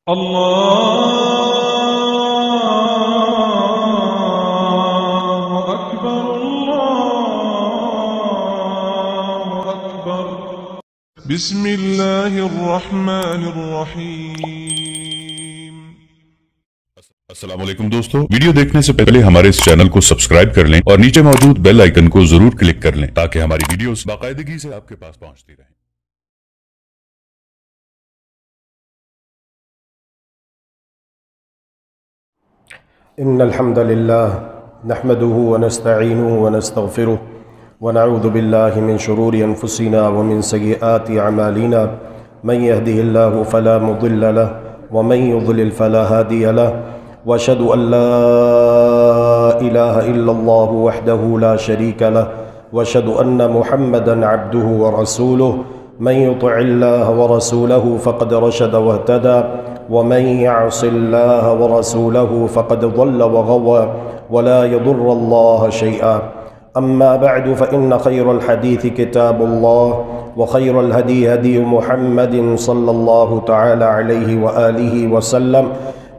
الله أكبر الله أكبر بسم الله الرحمن الرحيم السلام علیکم دوستو، ویڈیو دیکھنے سے پہلے ہمارے اس چینل کو سبسکرائب کر لیں اور نیچے موجود بیل آئیکن کو ضرور کلک کر لیں تاکہ ہماری ویڈیوز باقاعدگی سے آپ کے پاس پہنچتی رہیں۔ إن الحمد لله نحمده ونستعينه ونستغفره ونعوذ بالله من شرور أنفسنا ومن سيئات أعمالنا من يهده الله فلا مضل له ومن يضلل فلا هادي له وأشهد أن لا إله إلا الله وحده لا شريك له وأشهد أن محمدا عبده ورسوله من يطع الله ورسوله فقد رشد واهتدى ومن يعص الله ورسوله فقد ضل وغوى ولا يضر الله شيئا أما بعد فإن خير الحديث كتاب الله وخير الهدي هدي محمد صلى الله تعالى عليه وآله وسلم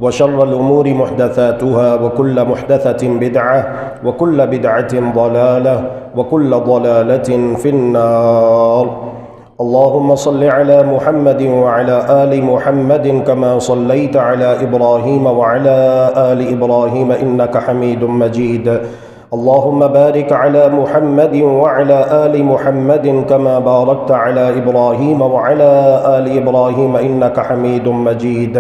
وشر الأمور محدثاتها وكل محدثة بدعة وكل بدعة ضلالة وكل ضلالة في النار اللهم صل على محمد وعلى آل محمد كما صليت على إبراهيم وعلى آل إبراهيم إنك حميد مجيد اللهم بارك على محمد وعلى آل محمد كما باركت على إبراهيم وعلى آل إبراهيم إنك حميد مجيد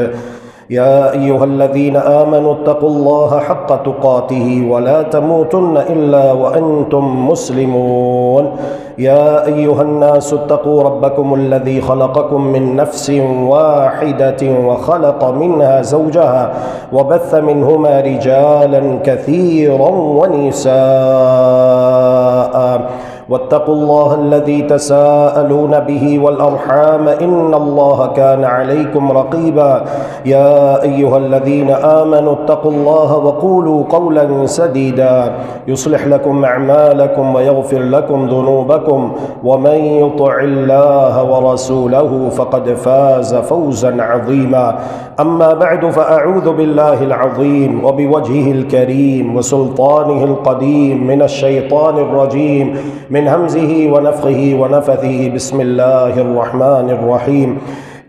يا أيها الذين آمنوا اتقوا الله حق تقاته ولا تموتن إلا وأنتم مسلمون يا أيها الناس اتقوا ربكم الذي خلقكم من نفس واحدة وخلق منها زوجها وبث منهما رجالا كثيرا ونساء واتقوا الله الذي تساءلون به والأرحام إن الله كان عليكم رقيبا يا أيها الذين آمنوا اتقوا الله وقولوا قولا سديدا يصلح لكم أعمالكم ويغفر لكم ذنوبكم ومن يطع الله ورسوله فقد فاز فوزا عظيما أما بعد فأعوذ بالله العظيم وبوجهه الكريم وسلطانه القديم من الشيطان الرجيم من همزه ونفخه ونفثه بسم الله الرحمن الرحيم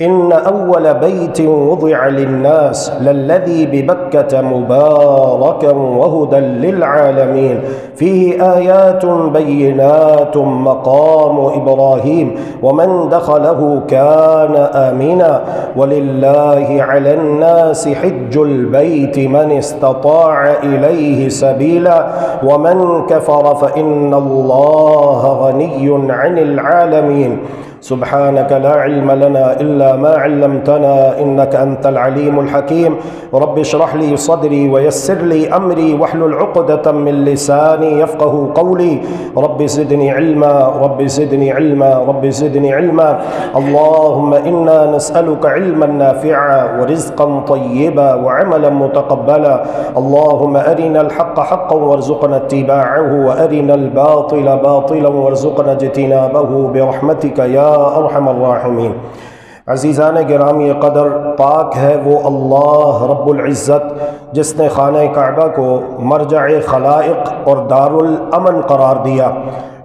إن أول بيت وضع للناس للذي ببكة مباركا وهدى للعالمين فيه آيات بينات مقام إبراهيم ومن دخله كان آمنا ولله على الناس حج البيت من استطاع إليه سبيلا ومن كفر فإن الله غني عن العالمين سبحانك لا علم لنا إلا ما علمتنا إنك أنت العليم الحكيم رب اشرح لي صدري ويسر لي أمري واحلل عقدة من لساني يفقه قولي رب زدني علما رب زدني علما رب زدني علما اللهم إنا نسألك علما نافعا ورزقا طيبا وعملا متقبلا اللهم أرنا الحق حقا وارزقنا اتباعه وأرنا الباطل باطلا وارزقنا اجتنابه برحمتك يا ارحم الراحمین۔ عزیزان گرامی قدر، پاک ہے وہ اللہ رب العزت جس نے خانہ کعبہ کو مرجع خلائق اور دار الامن قرار دیا۔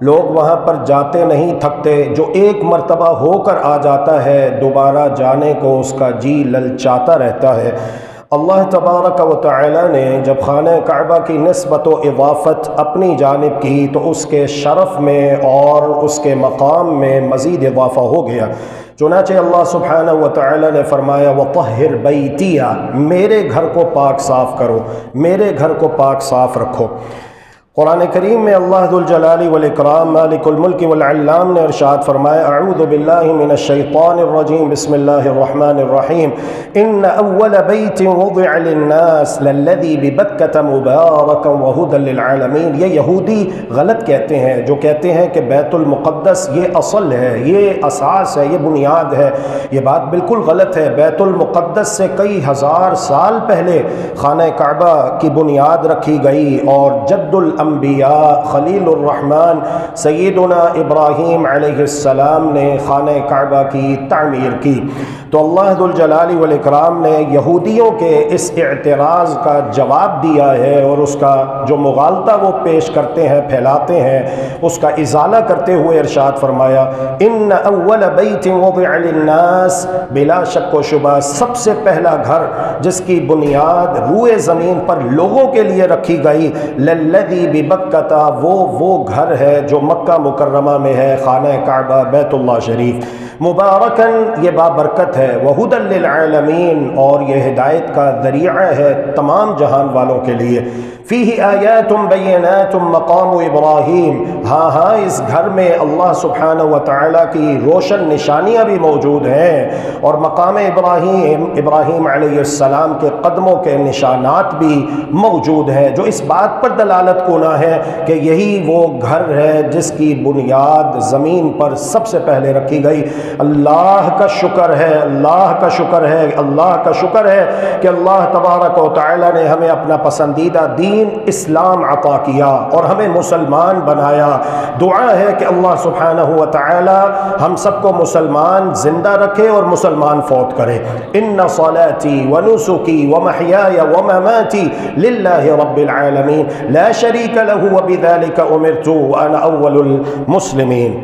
لوگ وہاں پر جاتے نہیں تھکتے، جو ایک مرتبہ ہو کر آ جاتا ہے دوبارہ جانے کو اس کا جی للچاتا رہتا ہے۔ اللہ تبارک و تعالی نے جب خانہ کعبہ کی نسبت و اضافت اپنی جانب کی تو اس کے شرف میں اور اس کے مقام میں مزید اضافہ ہو گیا۔ چنانچہ اللہ سبحانہ و تعالی نے فرمایا وَطَهِّرْ بَيْتِيَ، میرے گھر کو پاک صاف کرو، میرے گھر کو پاک صاف رکھو۔ قرآن کریم میں اللہ ذو الجلال والاکرام مالک الملک والعلام نے ارشاد فرمایا اعوذ باللہ من الشیطان الرجیم بسم اللہ الرحمن الرحیم ان اول بیت وضع للناس للذی ببکۃ مبارکا وہدی للعالمین۔ یہ یہودی غلط کہتے ہیں جو کہتے ہیں کہ بیت المقدس یہ اصل ہے، یہ اساس ہے، یہ بنیاد ہے۔ یہ بات بالکل غلط ہے۔ بیت المقدس سے کئی ہزار سال پہلے خانہ کعبہ کی بنیاد رکھی گئی اور جد الامر الانبیاء خلیل الرحمن سیدنا ابراہیم علیہ السلام نے خانہ کعبہ کی تعمیر کی، تو اللہ ذو الجلال والاکرام نے یہودیوں کے اس اعتراض کا جواب دیا ہے اور اس کا جو مغالطہ وہ پیش کرتے ہیں، پھیلاتے ہیں، اس کا ازالہ کرتے ہوئے ارشاد فرمایا ان اول بیت وضع للناس، بلا شک و شبہ سب سے پہلا گھر جس کی بنیاد روئے زمین پر لوگوں کے لیے رکھی گئی، للذی ببکہ، وہ گھر ہے جو مکہ مکرمہ میں ہے، خانہ کعبہ بیت اللہ شریف، مبارکن یہ بابرکت ہے، وہدی للعالمین اور یہ ہدایت کا ذریعہ ہے تمام جہان والوں کے لیے، فیہ آیات بینات مقام ابراہیم، ہاں اس گھر میں اللہ سبحانہ وتعالی کی روشن نشانیاں بھی موجود ہیں اور مقام ابراہیم علیہ السلام کے قدموں کے نشانات بھی موجود ہیں، جو اس بات پر دلالت کنا ہے کہ یہی وہ گھر ہے جس کی بنیاد زمین پر سب سے پہلے رکھی گئی۔ اللہ کا شکر ہے، اللہ کا شکر ہے، اللہ کا شکر ہے کہ اللہ تبارک و تعالی نے ہمیں اپنا پسندیدہ دین اسلام عطا کیا اور ہمیں مسلمان بنایا۔ دعا ہے کہ اللہ سبحانہ و تعالی ہم سب کو مسلمان زندہ رکھے اور مسلمان فوت کرے۔ ان صلاتی ونسکی ومحیای ومماتی للہ رب العالمین لا شریک لہ وبذلک امرت وانا اول المسلمین۔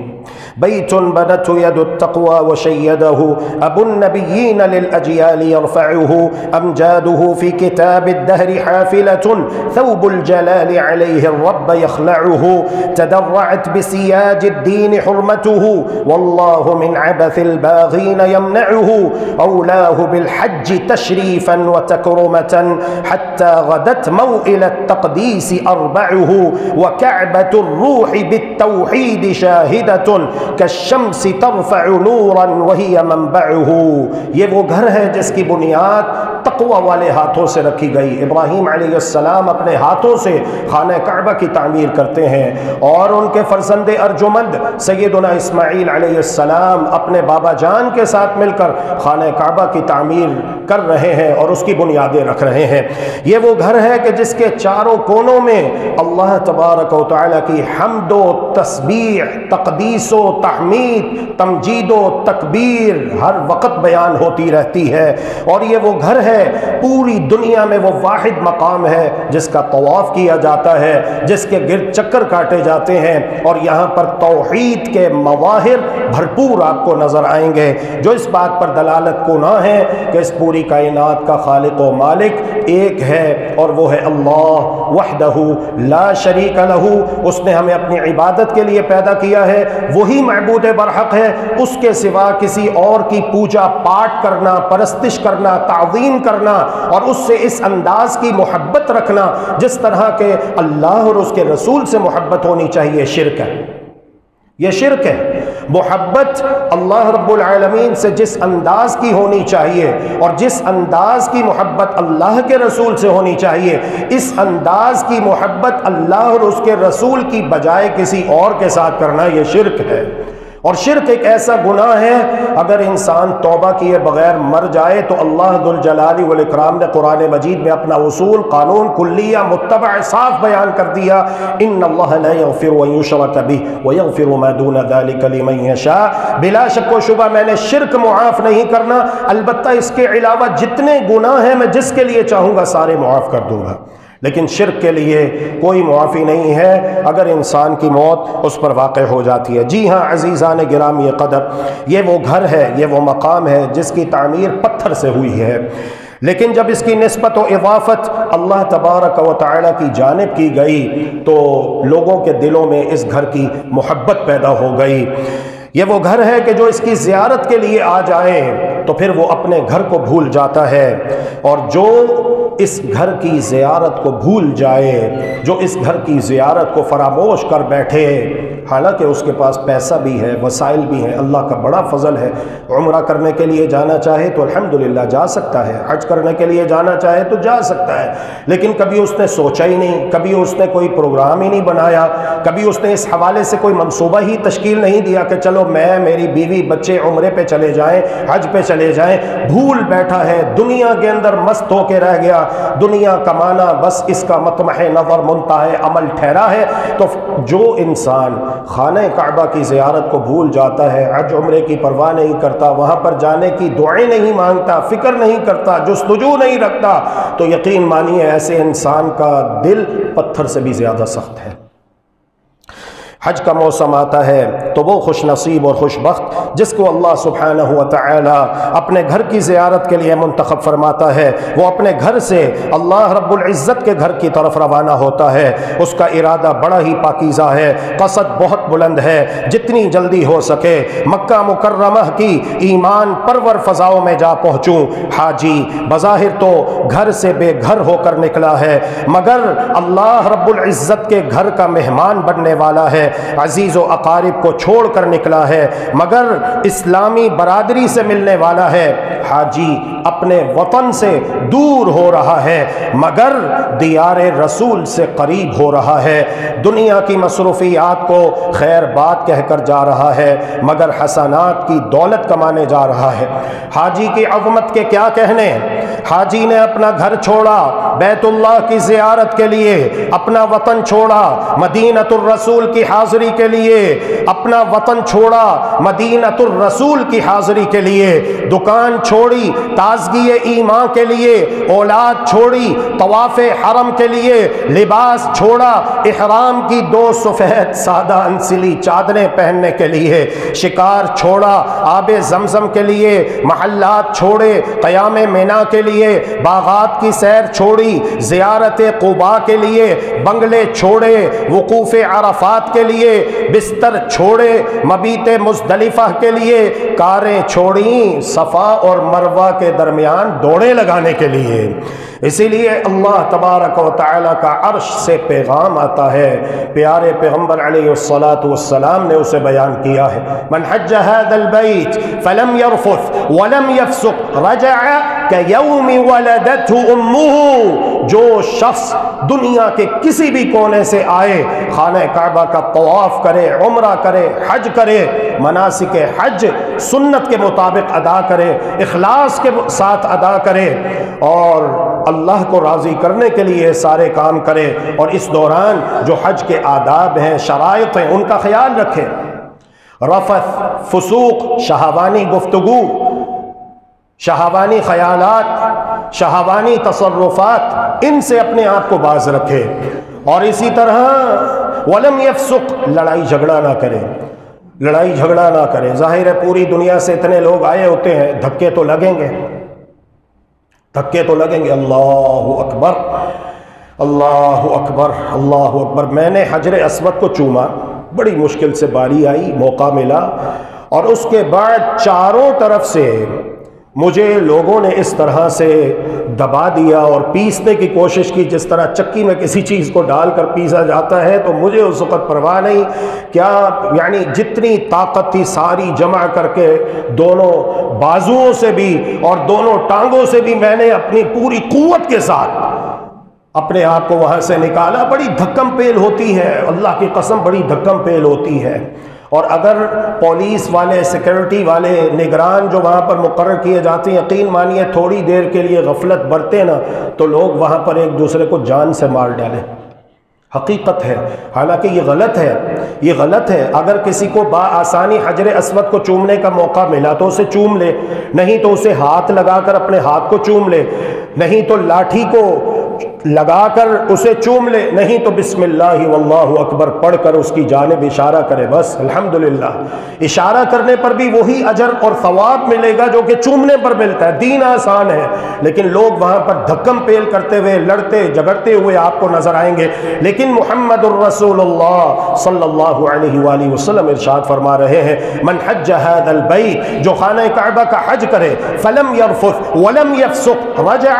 بیت بنته يد التقوى وشيده أبو النبيين للأجيال يرفعه أمجاده في كتاب الدهر حافلة ثوب الجلال عليه الرب يخلعه تدرعت بسياج الدين حرمته والله من عبث الباغين يمنعه أولاه بالحج تشريفا وتكرمة حتى غدت موئل التقديس أربعه وكعبة الروح بالتوحيد شاهدة کالشمس ترفع نورا وہی منبعہ، یہ وہ گھر ہے جس کی بنیاد تقوی والے ہاتھوں سے رکھی گئی۔ ابراہیم علیہ السلام اپنے ہاتھوں سے خانہ کعبہ کی تعمیر کرتے ہیں اور ان کے فرزند ارجمند سیدنا اسماعیل علیہ السلام اپنے بابا جان کے ساتھ مل کر خانہ کعبہ کی تعمیر کر رہے ہیں اور اس کی بنیادیں رکھ رہے ہیں۔ یہ وہ گھر ہے کہ جس کے چاروں کونوں میں اللہ تبارک و تعالی کی حمد و تسبیح، تقدیس و تحمید، تمجید و تکبیر ہر وقت بیان ہوتی رہتی ہے، اور یہ وہ گھر ہے پوری دنیا میں وہ واحد مقام ہے جس کا طواف کیا جاتا ہے، جس کے گرد چکر کاٹے جاتے ہیں، اور یہاں پر توحید کے مظاہر بھرپور آپ کو نظر آئیں گے، جو اس بات پر دلالت کنا ہے کہ اس پوری کائنات کا خالق و مالک ایک ہے اور وہ ہے اللہ وحدہ لا شریک لہ۔ اس نے ہمیں اپنی عبادت کے لیے پیدا کیا ہے، وہی معبود برحق ہے، اس کے سوا کسی اور کی پوجا پاٹ کرنا، پرستش کرنا، تعظیم کرنا اور اس سے اس انداز کی محبت رکھنا جس طرح کے اللہ اور اس کے رسول سے محبت ہونی چاہیے، شرک ہے، یہ شرک ہے۔ محبت اللہ رب العالمین سے جس انداز کی ہونی چاہیے اور جس انداز کی محبت اللہ کے رسول سے ہونی چاہیے، اس انداز کی محبت اللہ اور اس کے رسول کی بجائے کسی اور کے ساتھ کرنا یہ شرک ہے۔ اور شرک ایک ایسا گناہ ہے اگر انسان توبہ کیے بغیر مر جائے تو اللہ ذو الجلال والاکرام نے قرآن مجید میں اپنا اصول، قانون، کلیہ، متبع صاف بیان کر دیا، ان اللہ لا یغفر ان یشرک بہ ویغفر ما دون ذلک لمن یشاء۔ بلا شک و شبہ میں نے شرک معاف نہیں کرنا، البتہ اس کے علاوہ جتنے گناہ ہیں میں جس کے لیے چاہوں گا سارے معاف کر دوں گا، لیکن شرک کے لیے کوئی معافی نہیں ہے اگر انسان کی موت اس پر واقع ہو جاتی ہے۔ جی ہاں عزیزان گرامی قدر، یہ وہ گھر ہے، یہ وہ مقام ہے جس کی تعمیر پتھر سے ہوئی ہے، لیکن جب اس کی نسبت و اضافت اللہ تبارک و تعالی کی جانب کی گئی تو لوگوں کے دلوں میں اس گھر کی محبت پیدا ہو گئی۔ یہ وہ گھر ہے کہ جو اس کی زیارت کے لیے آ جائے تو پھر وہ اپنے گھر کو بھول جاتا ہے، اور جو اس گھر کی زیارت کو بھول جائے، جو اس گھر کی زیارت کو فراموش کر بیٹھے، حالانکہ اس کے پاس پیسہ بھی ہے، وسائل بھی ہیں، اللہ کا بڑا فضل ہے، عمرہ کرنے کے لیے جانا چاہے تو الحمدللہ جا سکتا ہے، حج کرنے کے لیے جانا چاہے تو جا سکتا ہے، لیکن کبھی اس نے سوچا ہی نہیں، کبھی اس نے کوئی پروگرام ہی نہیں بنایا، کبھی اس نے اس حوالے سے کوئی منصوبہ ہی تشکیل نہیں دیا کہ چلو میں، میری بیوی، بچے عمرے پہ چلے جائیں، حج پہ چلے جائیں۔ بھول بیٹھا ہے، دنیا کے اندر مست ہو کے رہ گیا، دنیا کمانا بس اس کا مطمع نظر منتہی عمل ٹھہرا ہے۔ تو جو انسان خانہ کعبہ کی زیارت کو بھول جاتا ہے، حج عمرے کی پرواہ نہیں کرتا، وہاں پر جانے کی دعائیں نہیں مانگتا، فکر نہیں کرتا، جستجو نہیں رکھتا، تو یقین مانیے ایسے انسان کا دل پتھر سے بھی زیادہ سخت ہے۔ حج کا موسم آتا ہے تو وہ خوش نصیب اور خوش بخت جس کو اللہ سبحانہ و تعالی اپنے گھر کی زیارت کے لیے منتخب فرماتا ہے، وہ اپنے گھر سے اللہ رب العزت کے گھر کی طرف روانہ ہوتا ہے۔ اس کا ارادہ بڑا ہی پاکیزہ ہے، قصد بہت بلند ہے، جتنی جلدی ہو سکے مکہ مکرمہ کی ایمان پرور فضاؤں میں جا پہنچوں۔ حاجی بظاہر تو گھر سے بے گھر ہو کر نکلا ہے، مگر اللہ رب العزت کے گھر کا مہمان بننے والا ہے، عزیز و اقارب کو چھوڑ کر نکلا ہے، مگر اسلامی برادری سے ملنے والا ہے۔ حاجی اپنے وطن سے دور ہو رہا ہے، مگر دیار رسول سے قریب ہو رہا ہے، دنیا کی مصروفیات کو خیر بات کہہ کر جا رہا ہے، مگر حسنات کی دولت کمانے جا رہا ہے۔ حاجی کی عظمت کے کیا کہنے، حاجی نے اپنا گھر چھوڑا بیت اللہ کی زیارت کے لیے، اپنا وطن چھوڑا مدینۃ الرسول کی حاضری کے لیے، اپنا وطن چھوڑا مدینۃ الرسول کی حاضری کے لیے، دکان چھوڑی تازگی ایمان کے لیے، اولاد چھوڑی طواف حرم کے لیے، لباس چھوڑا احرام کی 2 سفید سادہ انسلی چادریں پہننے کے لیے، شکار چھوڑا آب زمزم کے لیے، محلات چھوڑے قیام مینا کے لیے، باغات کی سیر چھوڑی زیارت قباء کے لیے، بنگلے چھوڑے وقوف عرفات کے لیے، بستر چھوڑے مبیت مزدلفہ کے لیے، کاریں چھوڑیں صفا اور مروہ کے درمیان دوڑیں لگانے کے لیے۔ اسی لیے اللہ تبارک و تعالی کا عرش سے پیغام آتا ہے، پیارے پیغمبر علیہ السلام نے اسے بیان کیا ہے، من حج هذا البيت فلم يرفث ولم يفسق رجع كيوم ولدته امه۔ جو شخص دنیا کے کسی بھی کونے سے آئے، خانہ کعبہ کا طواف کرے، عمرہ کرے، حج کرے، مناسک حج سنت کے مطابق ادا کرے، اخلاص کے ساتھ ادا کرے اور اللہ کو راضی کرنے کے لیے سارے کام کرے، اور اس دوران جو حج کے آداب ہیں، شرائط ہیں، ان کا خیال رکھے۔ رفث، فسوق، شہوانی گفتگو، شہوانی خیالات، شہوانی تصرفات، ان سے اپنے آپ کو باز رکھے، اور اسی طرح ولم یفسق، لڑائی جھگڑا نہ کرے، لڑائی جھگڑا نہ کرے۔ ظاہر ہے پوری دنیا سے اتنے لوگ آئے ہوتے ہیں، دھکے تو لگیں گے، دھکے تو لگیں گے۔ اللہ اکبر، اللہ اکبر، اللہ اکبر۔ میں نے حجر اسود کو چوما، بڑی مشکل سے باری آئی، موقع ملا، اور اس کے بعد چاروں طرف سے مجھے لوگوں نے اس طرح سے دبا دیا اور پیسنے کی کوشش کی، جس طرح چکی میں کسی چیز کو ڈال کر پیسا جاتا ہے۔ تو مجھے اس وقت پرواہ نہیں، کیا یعنی جتنی طاقت تھی ساری جمع کر کے دونوں بازوؤں سے بھی اور دونوں ٹانگوں سے بھی میں نے اپنی پوری قوت کے ساتھ اپنے آپ کو وہاں سے نکالا۔ بڑی دھکم پیل ہوتی ہے، اللہ کی قسم بڑی دھکم پیل ہوتی ہے، اور اگر پولیس والے، سیکورٹی والے، نگران جو وہاں پر مقرر کیے جاتے ہیں، یقین مانیے تھوڑی دیر کے لیے غفلت برتے نا تو لوگ وہاں پر ایک دوسرے کو جان سے مار ڈالیں۔ حقیقت ہے، حالانکہ یہ غلط ہے، یہ غلط ہے۔ اگر کسی کو بآسانی حجر اسود کو چومنے کا موقع ملا تو اسے چوم لے، نہیں تو اسے ہاتھ لگا کر اپنے ہاتھ کو چوم لے، نہیں تو لاٹھی کو لگا کر اسے چوم لے، نہیں تو بسم اللہ واللہ اکبر پڑھ کر اس کی جانب اشارہ کرے، بس الحمدللہ۔ اشارہ کرنے پر بھی وہی اجر اور ثواب ملے گا جو کہ چومنے پر ملتا ہے۔ دین آسان ہے، لیکن لوگ وہاں پر دھکم پیل کرتے ہوئے، لڑتے جھگڑتے ہوئے آپ کو نظر آئیں گے۔ لیکن محمد الرسول اللہ صلی اللہ علیہ وآلہ وسلم ارشاد فرما رہے ہیں، من حج هذا البيت، جو خانہ کعبہ کا حج کرے، فلم يرفث ولم يفسق رجع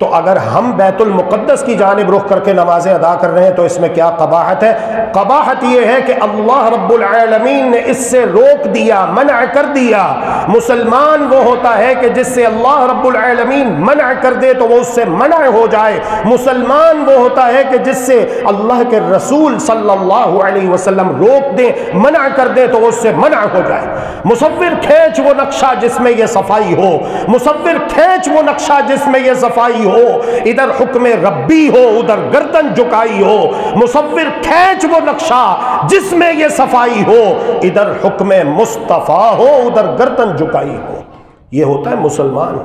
تو اگر ہم بیت المقدس کی جانب رخ کر کے نمازیں ادا کر رہے ہیں تو اس میں کیا قباحت ہے؟ قباحت یہ ہے کہ اللہ رب العالمین نے اس سے روک دیا، منع کر دیا۔ مسلمان وہ ہوتا ہے کہ جس سے اللہ رب العالمین منع کر دے تو وہ اس سے منع ہو جائے۔ مسلمان وہ ہوتا ہے کہ جس سے اللہ کے رسول صلی اللہ علیہ وسلم روک دیں، منع کر دیں تو وہ اس سے منع ہو جائے۔ مصور کھینچ وہ نقشہ جس میں یہ صفائی ہو، مصور کھینچ وہ نقشہ جس میں یہ صفائی ہو، ادھر حکم ربی ہو ادھر گردن جھکائی ہو۔ مصور کھینچ وہ نقشہ جس میں یہ صفائی ہو، ادھر حکم مصطفیٰ ہو ادھر گردن جھکائی ہو۔ یہ ہوتا ہے مسلمان۔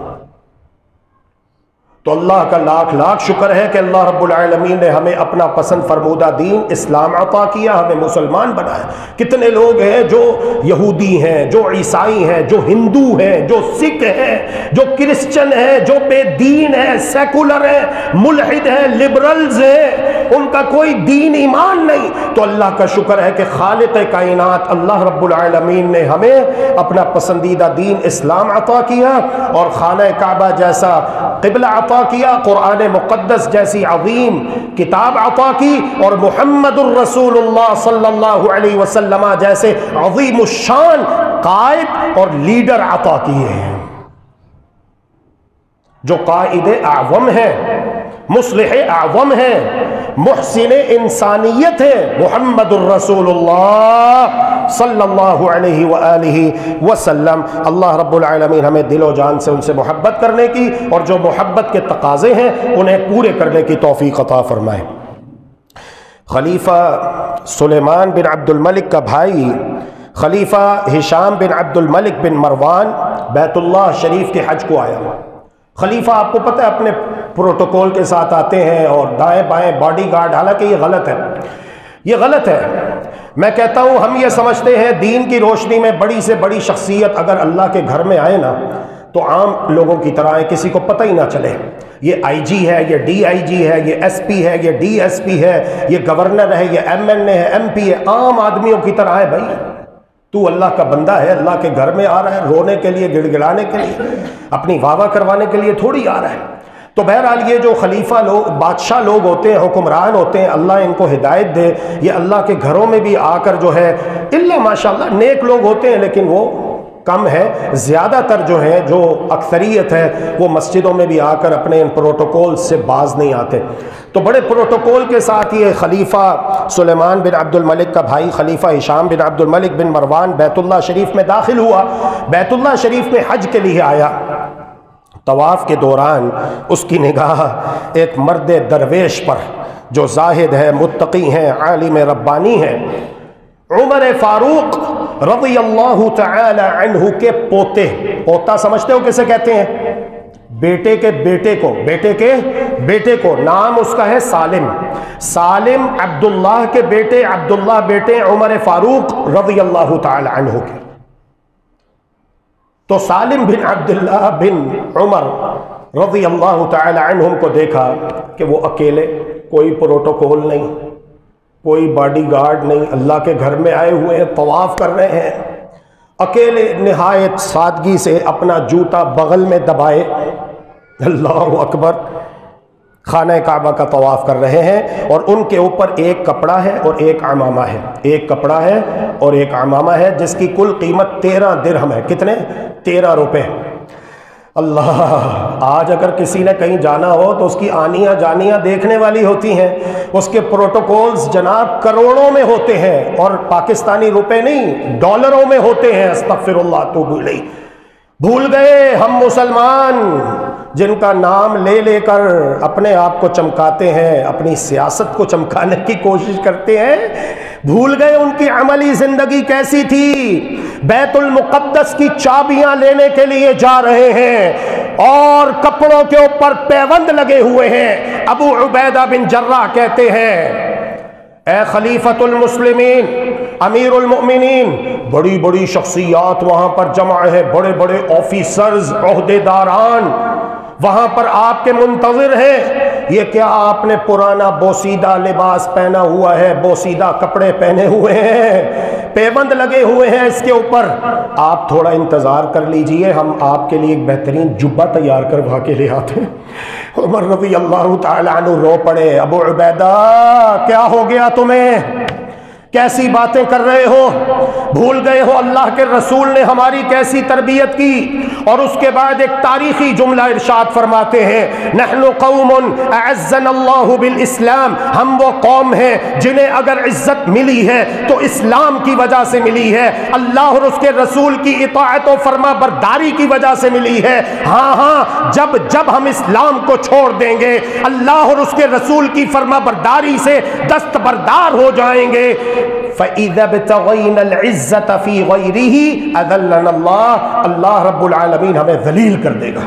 تو اللہ کا لاکھ لاکھ شکر ہے کہ اللہ رب العالمین نے ہمیں اپنا پسند فرمودہ دین اسلام عطا کیا، ہمیں مسلمان بنایا۔ کتنے لوگ ہیں جو یہودی ہیں، جو عیسائی ہیں، جو ہندو ہیں، جو سکھ ہیں، جو کرسچن ہیں، جو بے دین ہیں، سیکولر ہیں، ملحد ہیں، لبرلز ہیں، ان کا کوئی دین ایمان نہیں۔ تو اللہ کا شکر ہے کہ خالق کائنات اللہ رب العالمین نے ہمیں اپنا پسندیدہ دین اسلام عطا کیا، اور خانہ کعبہ جیسا قبلہ عطا کیا، قرآن مقدس جیسی عظیم کتاب عطا کی، اور محمد الرسول اللہ صلی اللہ علیہ وسلم جیسے عظیم الشان قائد اور لیڈر عطا کیے ہیں، جو قائد اعظم ہے، مصلح اعظم ہے، محسن انسانیت ہے، محمد الرسول اللہ صلی اللہ علیہ وآلہ وسلم۔ اللہ رب العالمین ہمیں دل و جان سے ان سے محبت کرنے کی، اور جو محبت کے تقاضے ہیں انہیں پورے کرنے کی توفیق عطا فرمائے۔ خلیفہ سلیمان بن عبد الملک کا بھائی خلیفہ ہشام بن عبد الملک بن مروان بیت اللہ شریف کے حج کو آیا۔ خلیفہ آپ کو پتہ ہے اپنے پروٹوکول کے ساتھ آتے ہیں اور دائیں بائیں باڈی گارڈ، حالانکہ یہ غلط ہے، یہ غلط ہے۔ میں کہتا ہوں ہم یہ سمجھتے ہیں دین کی روشنی میں بڑی سے بڑی شخصیت اگر اللہ کے گھر میں آئے نا تو عام لوگوں کی طرح آئے، کسی کو پتہ ہی نہ چلے یہ آئی جی ہے، یہ ڈی آئی جی ہے، یہ ایس پی ہے، یہ ڈی ایس پی ہے، یہ گورنر ہے، یہ ایم این اے ہے، ایم پی ہے، عام آدمیوں کی طرح آئے۔ بھائی تو اللہ کا بندہ ہے، اللہ کے گھر میں آ رہا ہے رونے کے لیے، گڑ گڑانے کے لیے، اپنی واہ واہ کروانے کے لیے تھوڑی آ رہا ہے۔ تو بہرحال یہ جو خلیفہ لوگ، بادشاہ لوگ ہوتے ہیں، حکمران ہوتے ہیں، اللہ ان کو ہدایت دے، یہ اللہ کے گھروں میں بھی آ کر جو ہے، اللہ ماشاءاللہ نیک لوگ ہوتے ہیں لیکن وہ کم ہے، زیادہ تر جو ہے، جو اکثریت ہے وہ مسجدوں میں بھی آ کر اپنے ان پروٹوکول سے باز نہیں آتے۔ تو بڑے پروٹوکول کے ساتھ یہ خلیفہ سلیمان بن عبد الملک کا بھائی خلیفہ ہشام بن عبد الملک بن مروان بیت اللہ شریف میں داخل ہوا، بیت اللہ شریف میں حج کے لیے آیا۔ طواف کے دوران اس کی نگاہ ایک مرد درویش پر جو زاہد ہے، متقی ہیں، عالم ربانی ہے، عمر فاروق رضی اللہ تعالی عنہ کے پوتے، پوتا سمجھتے ہو کسے کہتے ہیں؟ بیٹے کے بیٹے کو، بیٹے کے بیٹے کو، نام اس کا ہے سالم، سالم عبداللہ کے بیٹے، عبداللہ بیٹے عمر فاروق رضی اللہ تعالی عنہ کے۔ تو سالم بن عبداللہ بن عمر رضی اللہ تعالی عنہم کو دیکھا کہ وہ اکیلے، کوئی پروٹوکول نہیں، کوئی باڈی گارڈ نہیں، اللہ کے گھر میں آئے ہوئے ہیں، طواف کر رہے ہیں، اکیلے نہایت سادگی سے اپنا جوتا بغل میں دبائے، اللہ اکبر، خانہ کعبہ کا طواف کر رہے ہیں، اور ان کے اوپر ایک کپڑا ہے اور ایک عمامہ ہے، ایک کپڑا ہے اور ایک عمامہ ہے جس کی کل قیمت 13 درہم ہے۔ کتنے؟ 13 روپے۔ اللہ، آج اگر کسی نے کہیں جانا ہو تو اس کی آنیاں جانیاں دیکھنے والی ہوتی ہیں، اس کے پروٹوکولز جناب کروڑوں میں ہوتے ہیں، اور پاکستانی روپے نہیں، ڈالروں میں ہوتے ہیں۔ استغفر اللہ توب الیہ۔ بھول گئے ہم مسلمان جن کا نام لے لے کر اپنے آپ کو چمکاتے ہیں، اپنی سیاست کو چمکانے کی کوشش کرتے ہیں، بھول گئے ان کی عملی زندگی کیسی تھی۔ بیت المقدس کی چابیاں لینے کے لیے جا رہے ہیں اور کپڑوں کے اوپر پیوند لگے ہوئے ہیں۔ ابو عبیدہ بن جراح کہتے ہیں، اے خلیفۃ المسلمین، امیر المؤمنین، بڑی بڑی شخصیات وہاں پر جمع ہے، بڑے بڑے آفیسرز، عہدیداران وہاں پر آپ کے منتظر ہیں، یہ کیا آپ نے پرانا بوسیدہ لباس پہنا ہوا ہے، بوسیدہ کپڑے پہنے ہوئے ہیں؟ پیبند لگے ہوئے ہیں اس کے اوپر. آپ تھوڑا انتظار کر لیجئے, ہم آپ کے لیے ایک بہترین جبہ تیار کروا کے لے آتے ہیں. عمر رضی اللہ تعالی عنہ رو پڑے, ابو عبیدہ کیا ہو گیا تمہیں, کیسی باتیں کر رہے ہو, بھول گئے ہو اللہ کے رسول نے ہماری کیسی تربیت کی. اور اس کے بعد ایک تاریخی جملہ ارشاد فرماتے ہیں, نحن قوم اعزنا اللہ بالاسلام, ہم وہ قوم ہیں جنہیں اگر عزت ملی ہے تو اسلام کی وجہ سے ملی ہے, اللہ اور اس کے رسول کی اطاعت و فرما برداری کی وجہ سے ملی ہے. ہاں جب ہم اسلام کو چھوڑ دیں گے, اللہ اور اس کے رسول کی فرما برداری سے دستبردار ہو جائیں گے, فَإِذَا ابْتَغَيْنَا الْعِزَّةَ فِي غَيْرِهِ أَذَلَّنَا اللَّهُ, اللہ رب العالمین ہمیں ذلیل کر دے گا.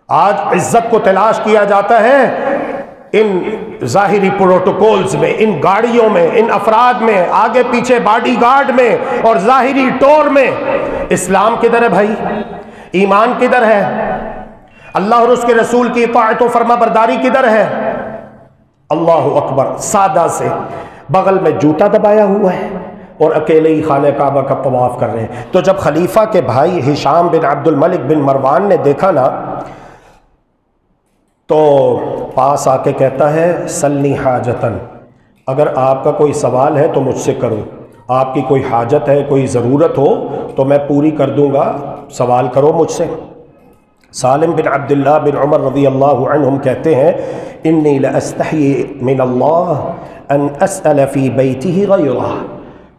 آج عزت کو تلاش کیا جاتا ہے ان ظاہری پروٹوکولز میں, ان گاڑیوں میں, ان افراد میں, آگے پیچھے باڈی گارڈ میں اور ظاہری ٹور میں. اسلام کدھر ہے بھائی, ایمان کدھر ہے, اللہ اور اس کے رسول کی اطاعت و فرما برداری کدھر ہے؟ اللہ اکبر. سادہ سے بغل میں جوتا دبایا ہوا ہے اور اکیلے ہی خانہ کعبہ کا طواف کر رہے ہیں. تو جب خلیفہ کے بھائی ہشام بن عبد الملک بن مروان نے دیکھا نا, تو پاس آ کے کہتا ہے, سلنی حاجتن, اگر آپ کا کوئی سوال ہے تو مجھ سے کرو, آپ کی کوئی حاجت ہے, کوئی ضرورت ہو تو میں پوری کر دوں گا, سوال کرو مجھ سے. سالم بن عبداللہ بن عمر رضی اللہ عنہم کہتے ہیں, انی لاستحی من اللہ ان اسأل فی بیتہ غیرہ,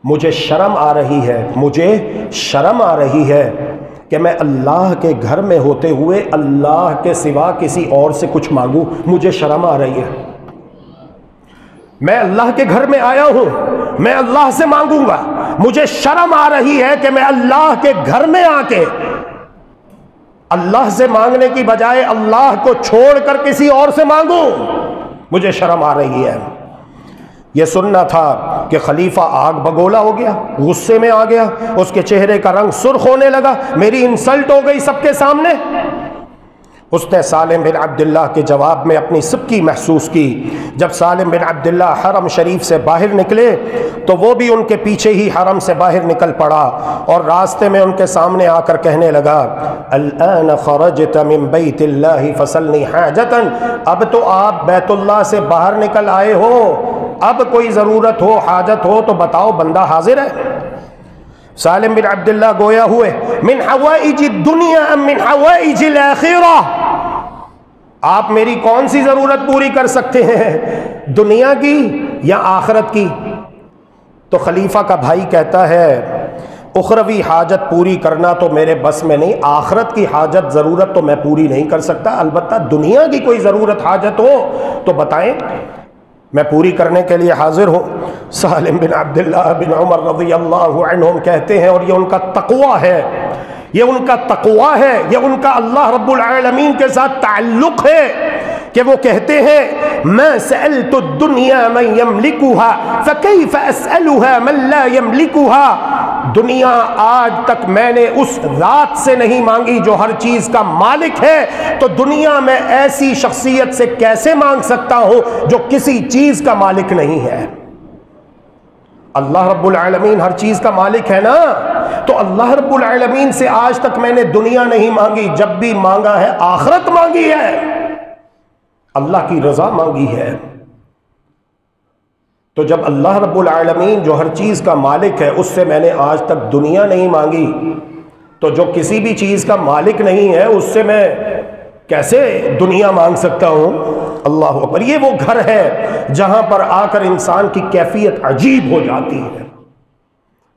مجھے شرم آ رہی ہے کہ میں اللہ کے گھر میں ہوتے ہوئے اللہ کے سوا کسی اور سے کچھ مانگوں, مجھے شرم آ رہی ہے. میں اللہ کے گھر میں آیا ہوں, میں اللہ سے مانگوں گا, مجھے شرم آ رہی ہے کہ میں اللہ کے گھر میں آ کے اللہ سے مانگنے کی بجائے اللہ کو چھوڑ کر کسی اور سے مانگوں, مجھے شرم آ رہی ہے. یہ سننا تھا کہ خلیفہ آگ بگولا ہو گیا, غصے میں آ گیا, اس کے چہرے کا رنگ سرخ ہونے لگا, میری انسلٹ ہو گئی سب کے سامنے. اس نے سالم بن عبداللہ کے جواب میں اپنی سبکی محسوس کی. جب سالم بن عبداللہ حرم شریف سے باہر نکلے تو وہ بھی ان کے پیچھے ہی حرم سے باہر نکل پڑا اور راستے میں ان کے سامنے آ کر کہنے لگا, الآن خرجت من بیت اللہ فسلنی حاجتا, اب تو آپ بیت اللہ سے باہر نکل آئے ہو, اب کوئی ضرورت ہو, حاجت ہو تو بتاؤ, بندہ حاضر ہے. سالم بن عبداللہ گویا ہوئے, من حوائج الدنیا ام من حوائج الآخرہ, آپ میری کون سی ضرورت پوری کر سکتے ہیں, دنیا کی یا آخرت کی؟ تو خلیفہ کا بھائی کہتا ہے, اخروی حاجت پوری کرنا تو میرے بس میں نہیں, آخرت کی حاجت ضرورت تو میں پوری نہیں کر سکتا, البتہ دنیا کی کوئی ضرورت حاجت ہو تو بتائیں, میں پوری کرنے کے لیے حاضر ہوں. سالم بن عبداللہ بن عمر رضی اللہ عنہم کہتے ہیں, اور یہ ان کا تقوی ہے, یہ ان کا تقوی ہے, یہ ان کا اللہ رب العالمین کے ساتھ تعلق ہے کہ وہ کہتے ہیں, ما سألت الدنیا من یملکها فکیف اسألها من لا یملکها, دنیا آج تک میں نے اس ذات سے نہیں مانگی جو ہر چیز کا مالک ہے, تو دنیا میں ایسی شخصیت سے کیسے مانگ سکتا ہوں جو کسی چیز کا مالک نہیں ہے. اللہ رب العالمین ہر چیز کا مالک ہے نا, تو اللہ رب العالمین سے آج تک میں نے دنیا نہیں مانگی, جب بھی مانگا ہے آخرت مانگی ہے, اللہ کی رضا مانگی ہے. تو جب اللہ رب العالمین جو ہر چیز کا مالک ہے اس سے میں نے آج تک دنیا نہیں مانگی, تو جو کسی بھی چیز کا مالک نہیں ہے اس سے میں کیسے دنیا مانگ سکتا ہوں؟ اللہ اکبر. یہ وہ گھر ہے جہاں پر آ کر انسان کی کیفیت عجیب ہو جاتی ہے.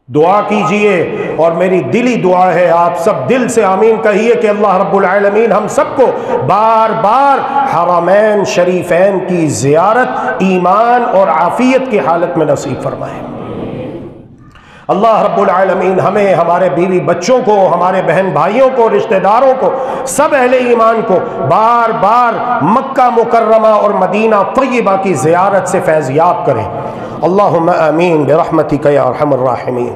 دعا کیجئے, اور میری دلی دعا ہے, آپ سب دل سے آمین کہیے کہ اللہ رب العالمین ہم سب کو بار بار حرمین شریفین کی زیارت ایمان اور عافیت کی حالت میں نصیب فرمائے. اللہ رب العالمین ہمیں, ہمارے بیوی بچوں کو, ہمارے بہن بھائیوں کو, رشتہ داروں کو, سب اہل ایمان کو بار بار مکہ مکرمہ اور مدینہ طیبہ کی زیارت سے فیض یاب کرے. اللہم آمین برحمتک یا ارحم الراحمین.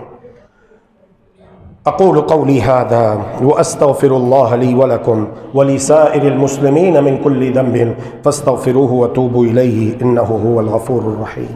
اقول قولی هذا واستغفر اللہ لی ولکم ولسائر المسلمین من کل ذنب فاستغفروه وتوبوا الیہ انہ هو الغفور الرحیم.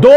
2।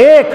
1।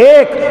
1।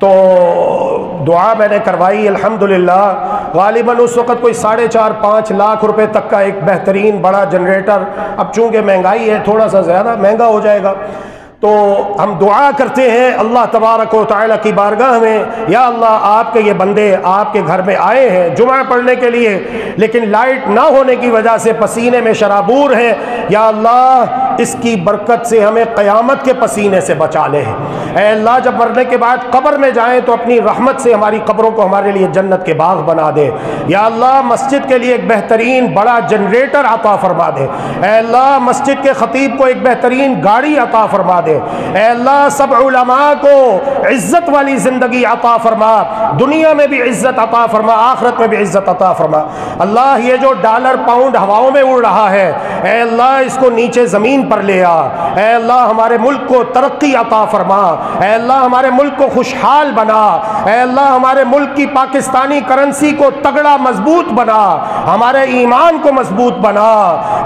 تو دعا میں نے کروائی الحمدللہ، غالباً اس وقت کوئی 4.5-5 لاکھ روپے تک کا ایک بہترین بڑا جنریٹر، اب چونکہ مہنگائی ہے تھوڑا سا زیادہ مہنگا ہو جائے گا، تو ہم دعا کرتے ہیں اللہ تبارک و تعالیٰ کی بارگاہ میں، یا اللہ آپ کے یہ بندے آپ کے گھر میں آئے ہیں جمعہ پڑھنے کے لیے، لیکن لائٹ نہ ہونے کی وجہ سے پسینے میں شرابور ہیں، یا اللہ اس کی برکت سے ہمیں قیامت کے پسینے سے بچا لے۔ اے اللہ جب مرنے کے بعد قبر میں جائیں تو اپنی رحمت سے ہماری قبروں کو ہمارے لیے جنت کے باغ بنا دے، یا اللہ مسجد کے لیے ایک بہترین بڑا جنریٹر عطا فرما دے، اے اللہ مسجد کے خطیب کو ایک بہترین گاڑی عطا فرما دے، اے اللہ سب علماء کو عزت والی زندگی عطا فرما، دنیا میں بھی عزت عطا فرما، آخرت میں بھی عزت عطا فرما۔ اللہ یہ جو ڈالر پاؤنڈ ہواؤں میں اڑ رہا ہے، اے اللہ اس کو نیچے زمین پر لے آ، اے اللہ ہمارے ملک کو ترقی عطا فرما، اے اللہ ہمارے ملک کو خوشحال بنا، اے اللہ ہمارے ملک کی پاکستانی کرنسی کو تگڑا مضبوط بنا، ہمارے ایمان کو مضبوط بنا،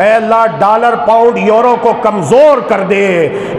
اے اللہ ڈالر پاؤنڈ یورو کو کمزور کر دے،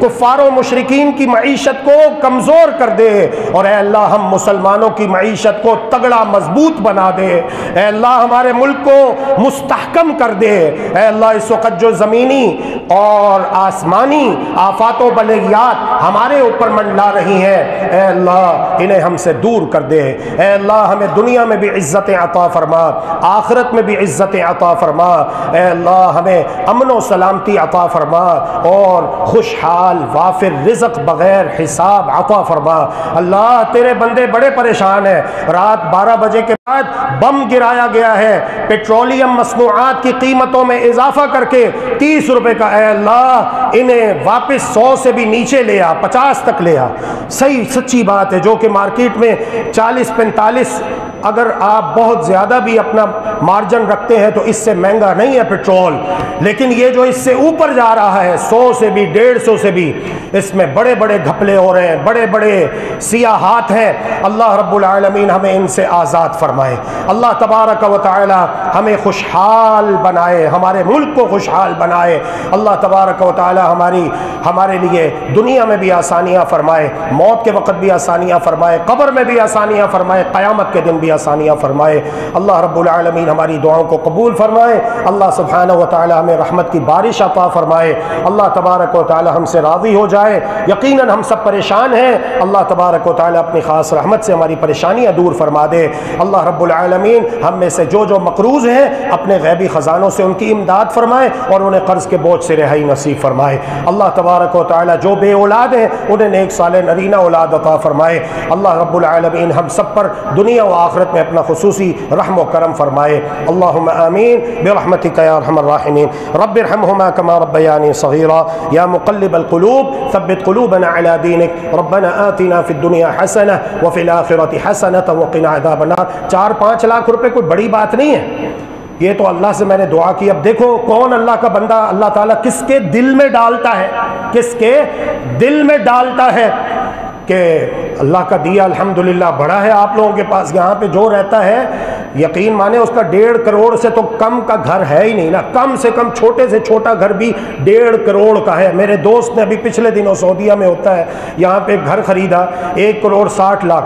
کفار و مشرکین کی معیشت کو کمزور کر دے، اور اے اللہ ہم مسلمانوں کی معیشت کو تگڑا مضبوط بنا دے، اے اللہ ہمارے ملک کو مستحکم کر دے، اے اللہ اس وقت جو زمینی اور آسمانی آفات و بلیات ہمارے اوپر منڈلا رہی ہیں، اے اللہ انہیں ہم سے دور کر دے، اے اللہ ہمیں دنیا میں بھی عزتیں عطا فرما، آخرت میں بھی عزتیں عطا فرما، اے اللہ ہمیں امن و سلامتی عطا فرما، اور خوشحال وافر رزق بغیر حساب عطا فرما۔ اللہ تیرے بندے بڑے پریشان ہیں، رات 12 بجے کے بعد بم گرایا گیا ہے، پیٹرولیم مصنوعات کی قیمتوں میں اضافہ کر کے 30 روپے کا، اے اللہ انہیں واپس 100 سے بھی نیچے لے آ، 50 تک لے آ۔ صحیح سچی بات ہے، جو کہ مارکیٹ میں 40-45، اگر آپ بہت زیادہ بھی اپنا مارجن رکھتے ہیں تو اس سے مہنگا نہیں ہے پیٹرول، لیکن یہ جو اس سے اوپر جا رہا ہے 100 سے بھی 150 سے بھی، اس میں بڑے بڑے گھپلے ہو رہے ہیں، بڑے بڑے سیاحات ہیں۔ اللہ رب العالمین ہمیں ان سے آزاد فرمائے، اللہ تبارک و تعالی ہمیں خوشحال بنائے، ہمارے ملک کو خوشحال بنائے، اللہ تبارک و تعالی ہمارے لیے دنیا میں بھی آسانیاں فرمائے، موت کے وقت بھی آسانیاں فرمائے، قبر میں بھی آسانیاں فرمائے، قیامت کے دن بھی آسانیاں فرمائے۔ اللہ رب العالمین ہماری دعاؤں کو قبول فرمائے، اللہ سبحانہ و تعالی ہمیں رحمت کی بارش عطا فرمائے، اللہ تبارک و تعالی ہم سے راضی ہو جائے۔ یقیناً ہم سب پریشان ہیں، اللہ تبارک و تعالی اپنی خاص رحمت سے ہماری پریشانیاں دور فرما دے۔ اللہ رب العالمین ہم میں سے جو مقروض ہیں اپنے غیبی خزانوں سے ان کی امداد فرمائے، اور انہیں قرض کے بوجھ سے رہائی نصیب فرمائے۔ اللہ تبارک و تعالی جو بے اولاد ہیں انہیں نیک صالح نرینہ اولاد عطا فرمائے۔ اللہ رب العالمین ہم سب پر دنیا و آخرت میں اپنا خصوصی رحم و کرم فرمائے۔ اللہم آمین برحمتک یا ارحم الراحمین۔ رب ارحمہما کما ربیانی صغیرا یا مقلب القلوب ثبت قلوبنا علی دینک ربنا آتنا فی الدنیا حسنہ وفی الآخرۃ حسنۃ وقنا عذاب النار۔ 4-5 لاکھ روپے کوئی بڑی بات نہیں ہے، یہ تو اللہ سے میں نے دعا کی۔ اب دیکھو کون اللہ کا بندہ اللہ تعالیٰ کس کے دل میں ڈالتا ہے، کس کے دل میں ڈالتا ہے کہ اللہ کا دیا الحمدللہ بڑا ہے آپ لوگوں کے پاس۔ یہاں پہ جو رہتا ہے یقین مانے اس کا 1.5 کروڑ سے تو کم کا گھر ہے ہی نہیں نا، کم سے کم چھوٹے سے چھوٹا گھر بھی 1.5 کروڑ کا ہے۔ میرے دوست نے ابھی پچھلے دنوں سعودیہ میں ہوتا ہے یہاں پہ گھر خریدا 1.60 کروڑ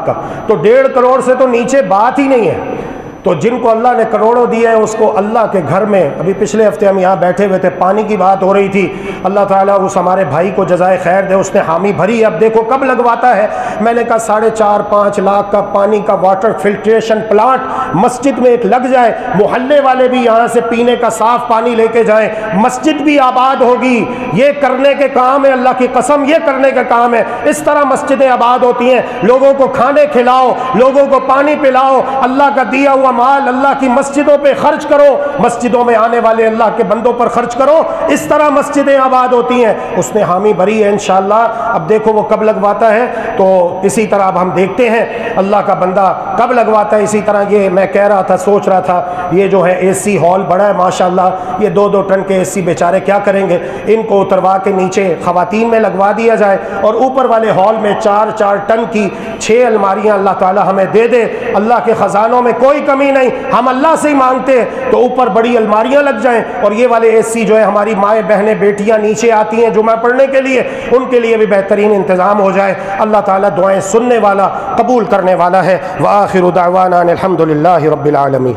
کا، تو 1.5 کروڑ سے تو نیچے بات ہی نہیں ہے۔ تو جن کو اللہ نے کروڑوں دیا ہے اس کو اللہ کے گھر میں، ابھی پچھلے ہفتے ہم یہاں بیٹھے ہوئے تھے پانی کی بات ہو رہی تھی، اللہ تعالیٰ اس ہمارے بھائی کو جزائے خیر دے، اس نے حامی بھری۔ اب دیکھو کب لگواتا ہے، میں نے کہا 4.5-5 لاکھ کا پانی کا واٹر فلٹریشن پلانٹ مسجد میں ایک لگ جائے، محلے والے بھی یہاں سے پینے کا صاف پانی لے کے جائیں، مسجد بھی آباد ہوگی۔ یہ کرنے کے کام ہے، اللہ کی قسم یہ کرنے کا کام ہے۔ اس طرح مسجدیں آباد ہوتی ہیں، لوگوں کو کھانے کھلاؤ، لوگوں کو پانی پلاؤ، اللہ کا دیا ہوا مال اللہ کی مسجدوں پہ خرچ کرو، مسجدوں میں آنے والے اللہ کے بندوں پر خرچ کرو، اس طرح مسجدیں آباد ہوتی ہیں۔ اس نے حامی بھری ہے انشاءاللہ، اب دیکھو وہ کب لگواتا ہے۔ تو اسی طرح اب ہم دیکھتے ہیں اللہ کا بندہ کب لگواتا ہے۔ اسی طرح یہ میں کہہ رہا تھا، سوچ رہا تھا، یہ جو ہے اے سی ہال بڑا ہے ماشاءاللہ، یہ 2-2 ٹن کے اے سی بیچارے کیا کریں گے، ان کو اتروا کے نیچے خواتین میں لگوا دیا جائے، اور اوپر والے ہال میں 4-4 ٹن کی 6 الماریاں اللہ تعالی ہمیں دے دے۔ اللہ کے خزانوں میں کوئی کمی ہی نہیں، ہم اللہ سے ہی مانگتے تو اوپر بڑی الماریاں لگ جائیں اور یہ والے اے سی جو ہے ہماری مائیں بہنیں بیٹیاں نیچے آتی ہیں جمعہ پڑھنے کے لیے، ان کے لیے بھی بہترین انتظام ہو جائے۔ اللہ تعالیٰ دعائیں سننے والا، قبول کرنے والا ہے۔ وآخر دعوانا ان الحمدللہ رب العالمین۔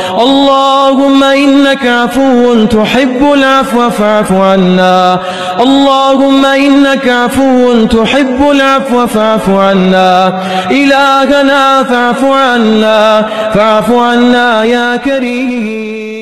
اللهم إنك عفو تحب العفو فاعف عنا، اللهم إنك عفو تحب العفو فاعف عنا، إلهنا فاعف عنا، فاعف عنا يا كريم۔